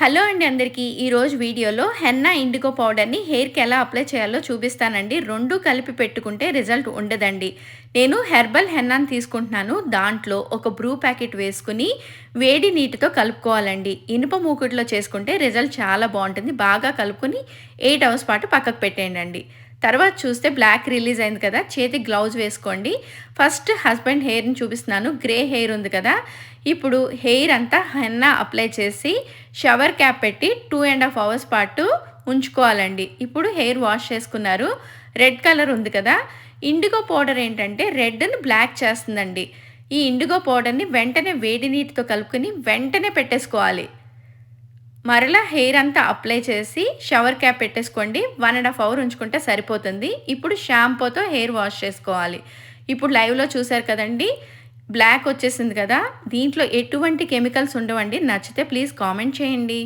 Hello అండి అందరికీ. ఈరోజు వీడియోలో హెన్నా ఇండిగో పౌడర్‌ని హెయిర్‌కి ఎలా అప్లై చేయాలో చూపిస్తానండి. 2 కలిపి పెట్టుకుంటే రిజల్ట్ ఉండదండి. నేను హెర్బల్ హెన్నాని తీసుకుంటున్నాను. దాంట్లో ఒక బ్రూ ప్యాకెట్ వేసుకొని వేడి నీటితో కలుపుకోవాలండి. ఇనుప మూకుడులో చేసుకుంటే రిజల్ట్ చాలా బావుంటుంది. బాగా కలుపుకొని 8 అవర్స్ పాటు పక్కకు పెట్టేయండండి. తర్వాత చూస్తే బ్లాక్ రిలీజ్ అయింది కదా! చేతికి గ్లౌజ్ వేసుకోండి. ఫస్ట్ హస్బెండ్ హెయిర్‌ని చూపిస్తున్నాను. గ్రే హెయిర్ ఉంది కదా! ఇప్పుడు హెయిర్ అంతా హెన్నా అప్లై చేసి షవర్ క్యాప్ పెట్టి 2½ అవర్స్ పాటు ఉంచుకోవాలండి. ఇప్పుడు హెయిర్ వాష్ చేసుకున్నారు. రెడ్ కలర్ ఉంది కదా! ఇండిగో పౌడర్ ఏంటంటే రెడ్‌ని బ్లాక్ చేస్తుందండి. ఈ ఇండిగో పౌడర్‌ని వెంటనే వేడి నీటితో కలుపుకొని వెంటనే పెట్టేసుకోవాలి. మరలా హెయిర్ అంతా అప్లై చేసి షవర్ క్యాప్ పెట్టేసుకోండి. 1½ అవర్ ఉంచుకుంటే సరిపోతుంది. ఇప్పుడు షాంపూతో హెయిర్ వాష్ చేసుకోవాలి. ఇప్పుడు లైవ్‌లో చూసారు కదండీ! బ్లాక్ వచ్చేసింది కదా! దీంట్లో ఎటువంటి కెమికల్స్ ఉండవండి. నచ్చితే ప్లీజ్ కామెంట్ చేయండి.